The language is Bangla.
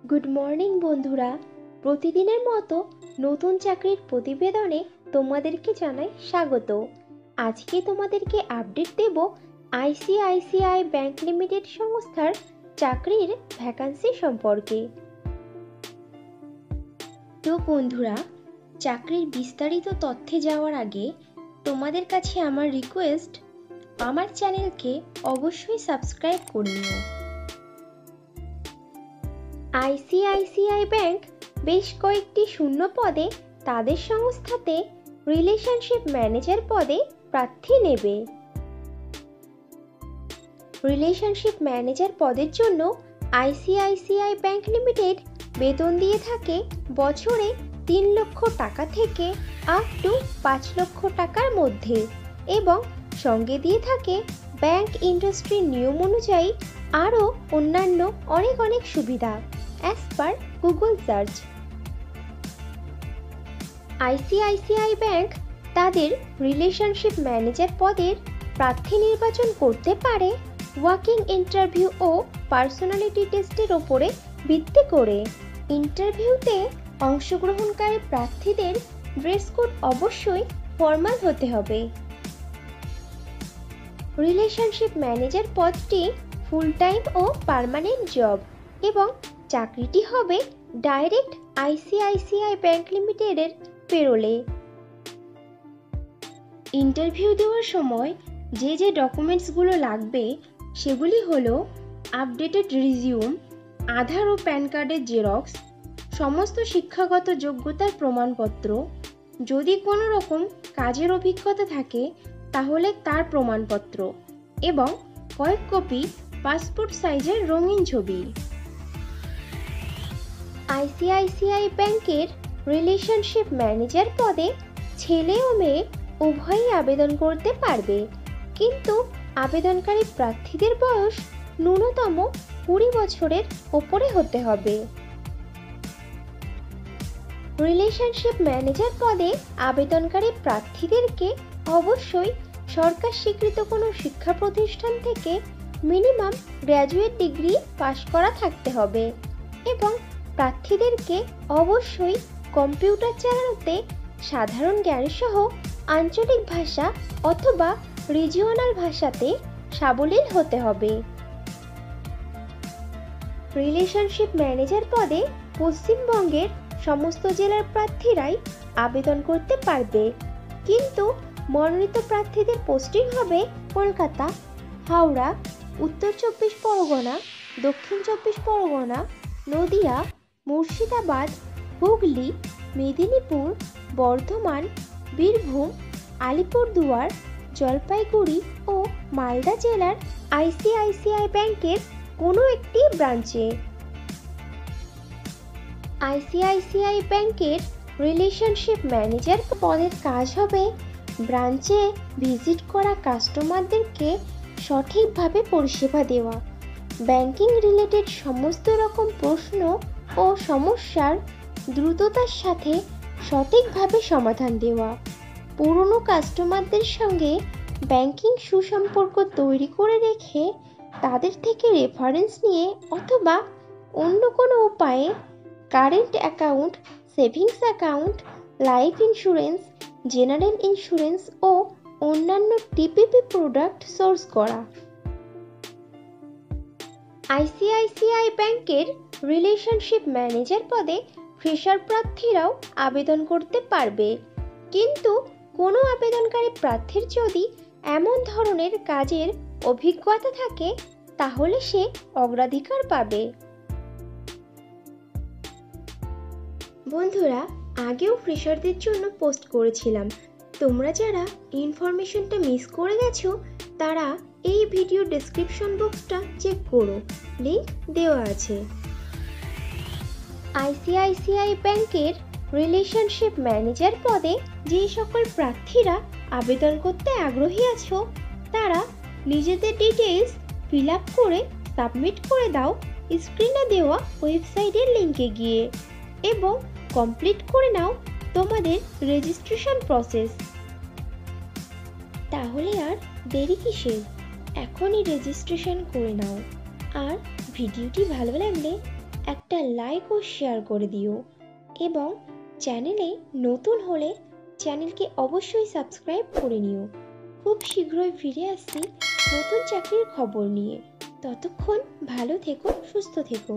গুড মর্নিং বন্ধুরা। প্রতিদিনের মতো নতুন চাকরির প্রতিবেদনে তোমাদেরকে জানাই স্বাগত। আজকে তোমাদেরকে আপডেট দেব আইসিআইসিআই ব্যাংক লিমিটেড সংস্থার চাকরির ভ্যাকান্সি সম্পর্কে। তো বন্ধুরা, চাকরির বিস্তারিত তথ্যে যাওয়ার আগে তোমাদের কাছে আমার রিকোয়েস্ট, আমার চ্যানেলকে অবশ্যই সাবস্ক্রাইব করে নিও। আইসিআইসিআই ব্যাংক বেশ কয়েকটি শূন্য পদে তাদের সংস্থাতে রিলেশনশিপ ম্যানেজার পদে প্রার্থী নেবে। রিলেশনশিপ ম্যানেজার পদের জন্য আইসিআইসিআই ব্যাংক লিমিটেড বেতন দিয়ে থাকে বছরে 3 লক্ষ টাকা থেকে আপ টু 5 লক্ষ টাকার মধ্যে, এবং সঙ্গে দিয়ে থাকে ব্যাংক ইন্ডাস্ট্রির নিয়ম অনুযায়ী আরও অন্যান্য অনেক সুবিধা as per Google search. ICICI bank তাদের রিলেশনশিপ ম্যানেজার পদের প্রার্থী নির্বাচন করতে পারে ওয়াকিং ইন্টারভিউ ও পার্সোনালিটি টেস্টের ওপরে ভিত্তি করে। ইন্টারভিউতে অংশগ্রহণকারী প্রার্থীদের ড্রেস কোড অবশ্যই ফর্মাল হতে হবে। রিলেশনশিপ ম্যানেজার পদটি ফুল টাইম ও পার্মানেন্ট জব, এবং চাকরিটি হবে ডাইরেক্ট আইসিআইসিআই ব্যাংক লিমিটেডের পেরোলে। ইন্টারভিউ দেওয়ার সময় যে ডকুমেন্টসগুলো লাগবে সেগুলি হলো আপডেটেড রিজিউম, আধার ও প্যান কার্ডের জেরক্স, সমস্ত শিক্ষাগত যোগ্যতার প্রমাণপত্র, যদি কোনো রকম কাজের অভিজ্ঞতা থাকে তাহলে তার প্রমাণপত্র, এবং কয়েক কপি পাসপোর্ট সাইজের রঙিন ছবি। আইসিআইসিআই ব্যাংকের রিলেশনশিপ ম্যানেজার পদে ছেলে ও মেয়ে উভয়ই আবেদন করতে পারবে, কিন্তু আবেদনকারী প্রার্থীদের বয়স ন্যূনতম 20 বছরের ওপরে হতে হবে। রিলেশনশিপ ম্যানেজার পদে আবেদনকারী প্রার্থীদেরকে অবশ্যই সরকার স্বীকৃত কোনো শিক্ষা প্রতিষ্ঠান থেকে মিনিমাম গ্র্যাজুয়েট ডিগ্রি পাশ করা থাকতে হবে, এবং প্রার্থীদেরকে অবশ্যই কম্পিউটার চালানোতে সাধারণ জ্ঞানসহ আঞ্চলিক ভাষা অথবা রিজিওনাল ভাষাতে সাবলীল হতে হবে। রিলেশনশিপ ম্যানেজার পদে পশ্চিমবঙ্গের সমস্ত জেলার প্রার্থীরাই আবেদন করতে পারবে, কিন্তু মনোনীত প্রার্থীদের পোস্টিং হবে কলকাতা, হাওড়া, উত্তর 24 পরগনা, দক্ষিণ 24 পরগনা, নদিয়া, মুর্শিদাবাদ, হুগলি, মেদিনীপুর, বর্ধমান, বীরভূম, আলিপুরদুয়ার, জলপাইগুড়ি ও মালদা জেলার আইসিআইসিআই ব্যাংকের কোনো একটি ব্রাঞ্চে। আইসিআইসিআই ব্যাংকের রিলেশনশিপ ম্যানেজার পদের কাজ হবে ব্রাঞ্চে ভিজিট করা কাস্টমারদেরকে সঠিকভাবে পরিষেবা দেওয়া, ব্যাংকিং রিলেটেড সমস্ত রকম প্রশ্ন ও সমস্যার দ্রুততার সাথে সঠিকভাবে সমাধান দেওয়া, পুরনো কাস্টমারদের সঙ্গে ব্যাংকিং সুসম্পর্ক তৈরি করে রেখে তাদের থেকে রেফারেন্স নিয়ে অথবা অন্য কোনো উপায়ে current account, savings account, life insurance, general insurance ও অন্যান্য টিপিপি প্রোডাক্ট সোর্স করা। আইসিআইসিআই ব্যাংকের রিলেশনশিপ ম্যানেজার পদে ফ্রেশার প্রার্থীরাও আবেদন করতে পারবে, কিন্তু কোনো আবেদনকারী প্রার্থীর যদি এমন ধরনের কাজের অভিজ্ঞতা থাকে তাহলে সে অগ্রাধিকার পাবে। বন্ধুরা, আগেও ফ্রেশারদের জন্য পোস্ট করেছিলাম, তোমরা যারা ইনফরমেশনটা মিস করে গেছো তারা এই ভিডিও ডেসক্রিপশন বক্সটা চেক করো, লিংক দেওয়া আছে। আইসিআইসিআই ব্যাংকের রিলেশনশিপ ম্যানেজার পদে যে সকল প্রার্থীরা আবেদন করতে আগ্রহী আছো তারা নিজেদের ডিটেলস ফিল আপ করে সাবমিট করে দাও স্ক্রিনে দেওয়া ওয়েবসাইটের লিংকে গিয়ে, এবং কমপ্লিট করে নাও তোমাদের রেজিস্ট্রেশন প্রসেস। তাহলে আর দেরি কিসের, এখনই রেজিস্ট্রেশন করে নাও। আর ভিডিওটি ভালো লাগলে একটা লাইক ও শেয়ার করে দিও এবং চ্যানেলে নতুন হলে চ্যানেলকে অবশ্যই সাবস্ক্রাইব করে নিও। খুব শীঘ্রই ফিরে আসছি নতুন চাকরির খবর নিয়ে। ততক্ষণ ভালো থেকো, সুস্থ থেকো।